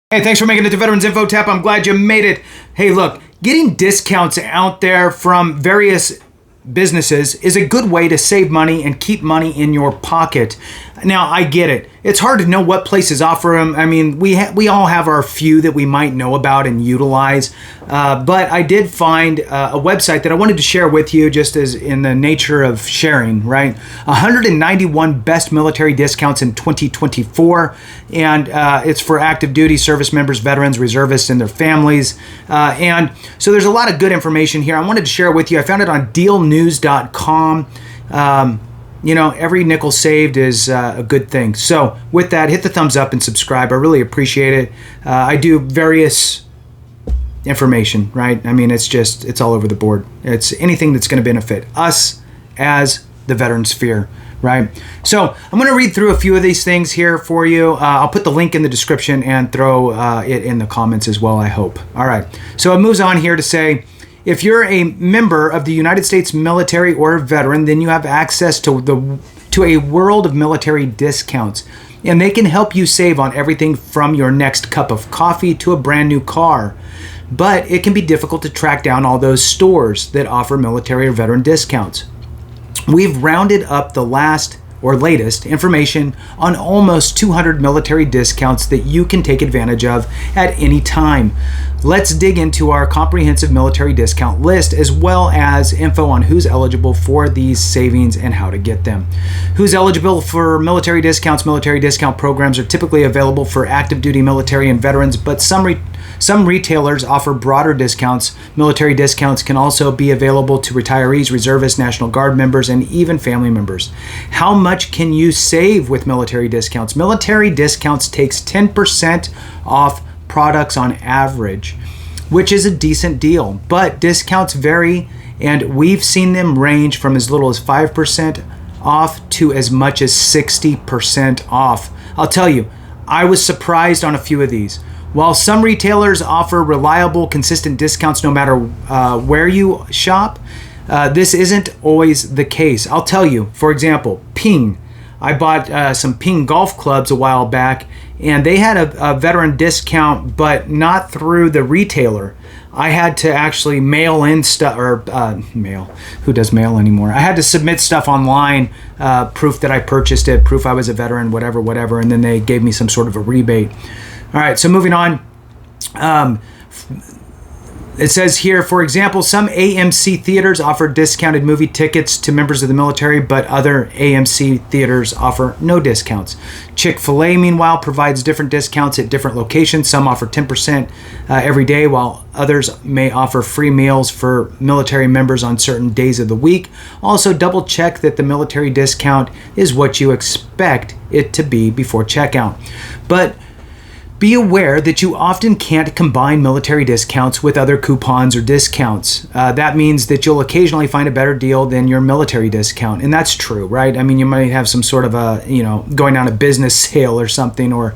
Hey, thanks for making it to Veterans Info Tap. I'm glad you made it. Hey, look, getting discounts out there from various businesses is a good way to save money and keep money in your pocket. Now, I get it. It's hard to know what places offer them. I mean, we all have our few that we might know about and utilize. But I did find a website that I wanted to share with you just as in the nature of sharing, right? 191 best military discounts in 2024. And it's for active duty service members, veterans, reservists, and their families. And so there's a lot of good information here. I wanted to share it with you. I found it on dealnews.com. Every nickel saved is a good thing. So with that, hit the thumbs up and subscribe. I really appreciate it. I do various information, right? I mean, it's all over the board. It's anything that's going to benefit us as the veteran sphere, right? So I'm going to read through a few of these things here for you. I'll put the link in the description and throw it in the comments as well, I hope. All right. So it moves on here to say, if you're a member of the United States military or a veteran, then you have access to a world of military discounts. And they can help you save on everything from your next cup of coffee to a brand new car. But it can be difficult to track down all those stores that offer military or veteran discounts. We've rounded up the latest information on almost 200 military discounts that you can take advantage of at any time. Let's dig into our comprehensive military discount list, as well as info on who's eligible for these savings and how to get them. Who's eligible for military discounts? Military discount programs are typically available for active duty military and veterans, but some retailers offer broader discounts. Military discounts can also be available to retirees, reservists, National Guard members, and even family members. How much can you save with military discounts? Military discounts takes 10% off products on average, which is a decent deal, but discounts vary, and we've seen them range from as little as 5% off to as much as 60% off. I'll tell you, I was surprised on a few of these. While some retailers offer reliable, consistent discounts no matter where you shop, this isn't always the case. I'll tell you, for example, Ping. I bought some Ping golf clubs a while back, and they had a veteran discount, but not through the retailer. I had to actually mail in stuff, or mail. Who does mail anymore? I had to submit stuff online, proof that I purchased it, proof I was a veteran, whatever, and then they gave me some sort of a rebate. All right, so moving on. It says here, for example, some AMC theaters offer discounted movie tickets to members of the military, but other AMC theaters offer no discounts. Chick-fil-A, meanwhile, provides different discounts at different locations. Some offer 10% every day, while others may offer free meals for military members on certain days of the week. Also, double check that the military discount is what you expect it to be before checkout. But be aware that you often can't combine military discounts with other coupons or discounts. That means that you'll occasionally find a better deal than your military discount. And that's true, right? I mean, you might have some sort of going on a business sale or something, or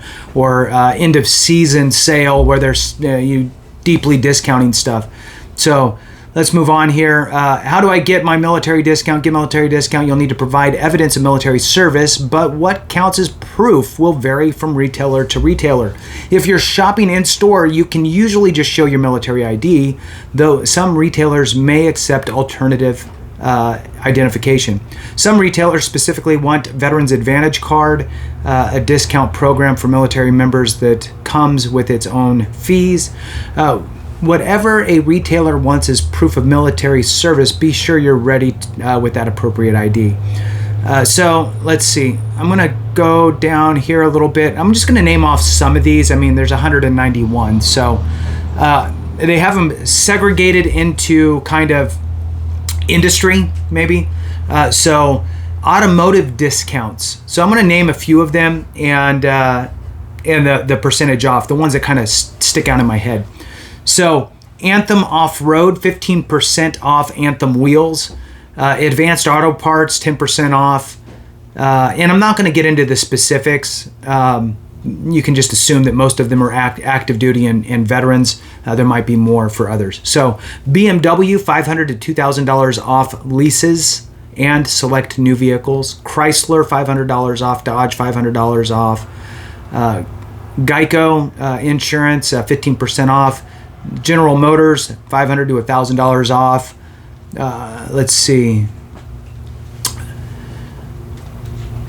end of season sale where there's you deeply discounting stuff. So let's move on here. How do I get my military discount? Get military discount. You'll need to provide evidence of military service, but what counts as proof will vary from retailer to retailer. If you're shopping in store, you can usually just show your military ID, though some retailers may accept alternative identification. Some retailers specifically want Veterans Advantage Card, a discount program for military members that comes with its own fees. Whatever a retailer wants as proof of military service, be sure you're ready with that appropriate ID. So let's see. I'm going to go down here a little bit. I'm just going to name off some of these. I mean, there's 191. So they have them segregated into kind of industry, maybe. So automotive discounts. So I'm going to name a few of them and the percentage off, the ones that kind of stick out in my head. So Anthem Off-Road, 15% off Anthem wheels. Advanced Auto Parts, 10% off. And I'm not going to get into the specifics. You can just assume that most of them are active duty and veterans. There might be more for others. So BMW, $500 to $2,000 off leases and select new vehicles. Chrysler, $500 off. Dodge, $500 off. Geico Insurance, 15% off. General Motors, $500 to $1,000 off. Let's see.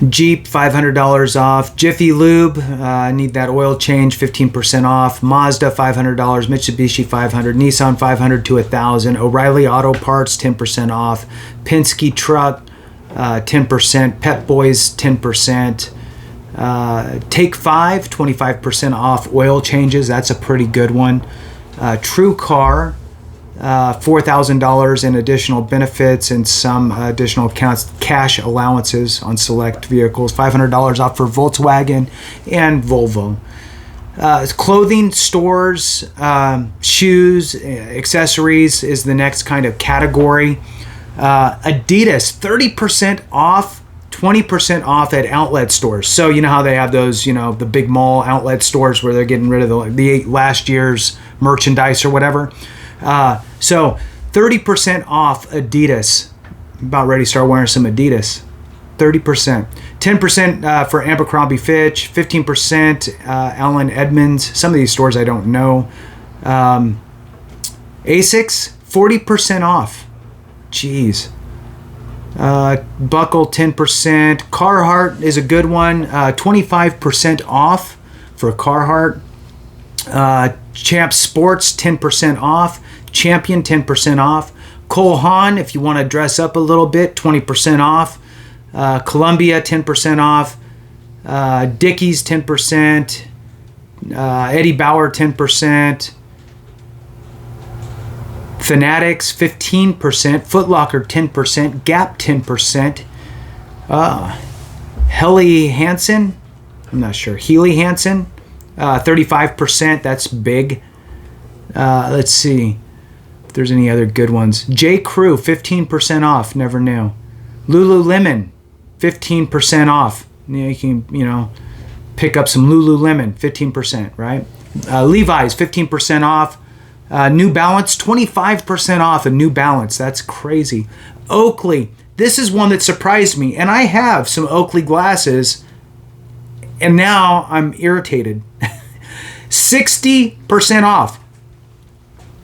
Jeep, $500 off. Jiffy Lube, need that oil change, 15% off. Mazda, $500. Mitsubishi, $500. Nissan, $500 to $1,000. O'Reilly Auto Parts, 10% off. Penske Truck, 10%. Pep Boys, 10%. Take 5, 25% off oil changes. That's a pretty good one. True Car, $4,000 in additional benefits and some additional cash allowances on select vehicles. $500 off for Volkswagen and Volvo. Clothing stores, shoes, accessories is the next kind of category. Adidas, 30% off. 20% off at outlet stores. So you know how they have those, the big mall outlet stores where they're getting rid of the last year's merchandise or whatever. So 30% off Adidas. I'm about ready to start wearing some Adidas. 30%. 10% for Abercrombie Fitch. 15% Allen Edmonds. Some of these stores I don't know. Asics, 40% off. Jeez. Buckle, 10%. Carhartt is a good one. 25% off for Carhartt. Champ Sports, 10% off. Champion, 10% off. Cole Haan, if you want to dress up a little bit, 20% off. Columbia, 10% off. Dickies, 10%. Eddie Bauer, 10%. Fanatics, 15%. Foot Locker, 10%. Gap, 10%. Helly Hansen, I'm not sure. Healy Hansen, 35%. That's big. Let's see if there's any other good ones. J. Crew, 15% off. Never knew. Lululemon, 15% off. You can, pick up some Lululemon, 15%, right? Levi's, 15% off. New Balance, 25% off a New Balance. That's crazy. Oakley, this is one that surprised me. And I have some Oakley glasses, and now I'm irritated. 60% off.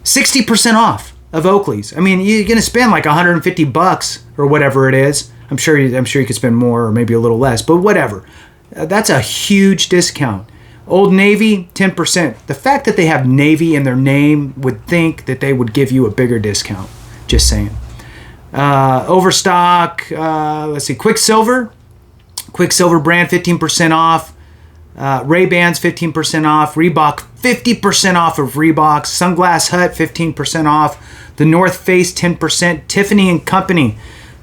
60% off of Oakley's. I mean, you're going to spend like $150 or whatever it is. I'm sure you could spend more or maybe a little less, but whatever. That's a huge discount. Old Navy, 10%. The fact that they have Navy in their name would think that they would give you a bigger discount. Just saying. Overstock, let's see, Quicksilver brand, 15% off. Ray-Bans, 15% off. Reebok, 50% off of Reebok. Sunglass Hut, 15% off. The North Face, 10%. Tiffany & Company,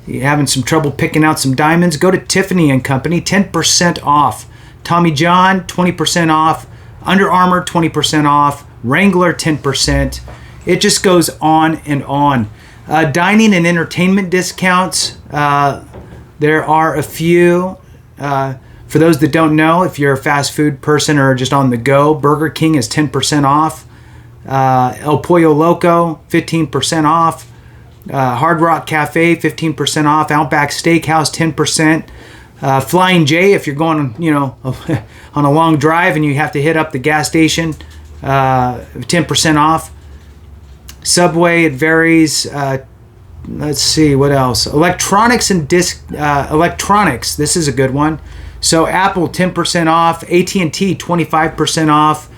you're having some trouble picking out some diamonds, go to Tiffany & Company, 10% off. Tommy John, 20% off. Under Armour, 20% off. Wrangler, 10%. It just goes on and on. Dining and entertainment discounts. There are a few. For those that don't know, if you're a fast food person or just on the go, Burger King is 10% off. El Pollo Loco, 15% off. Hard Rock Cafe, 15% off. Outback Steakhouse, 10%. Flying J, if you're going, on a long drive and you have to hit up the gas station, 10% off. Subway, it varies. Let's see, what else? Electronics and electronics, this is a good one. So Apple, 10% off. AT&T, 25% off.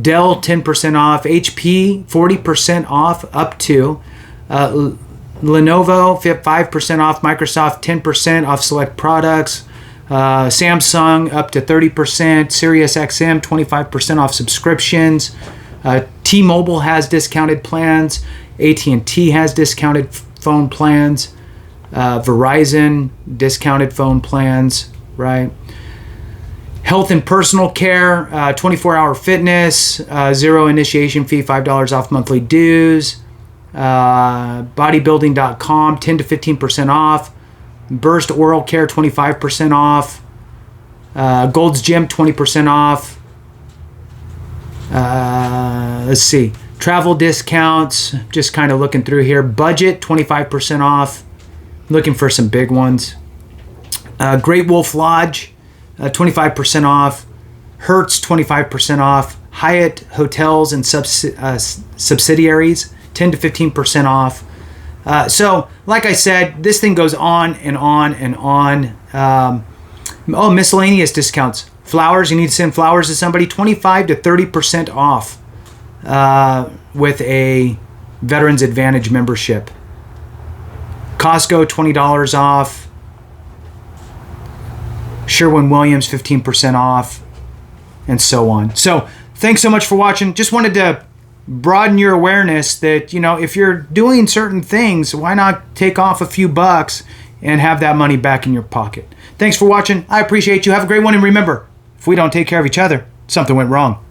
Dell, 10% off. HP, 40% off up to. Lenovo, 5% off. Microsoft, 10% off select products. Samsung, up to 30%. Sirius XM, 25% off subscriptions. T-Mobile has discounted plans. AT&T has discounted phone plans. Verizon, discounted phone plans, right? Health and personal care, 24-hour fitness, zero initiation fee, $5 off monthly dues. Bodybuilding.com, 10 to 15% off. Burst Oral Care, 25% off. Gold's Gym, 20% off. Let's see. Travel discounts, just kind of looking through here. Budget, 25% off. Looking for some big ones. Great Wolf Lodge, 25% off. Hertz 25% off. Hyatt hotels and subsidiaries 10 to 15% off. So, like I said, this thing goes on and on and on. Miscellaneous discounts. Flowers, you need to send flowers to somebody, 25 to 30% off with a Veterans Advantage membership. Costco, $20 off. Sherwin-Williams, 15% off, and so on. So, thanks so much for watching. Just wanted to broaden your awareness that, if you're doing certain things, why not take off a few bucks and have that money back in your pocket. Thanks for watching. I appreciate you. Have a great one. And remember, if we don't take care of each other, something went wrong.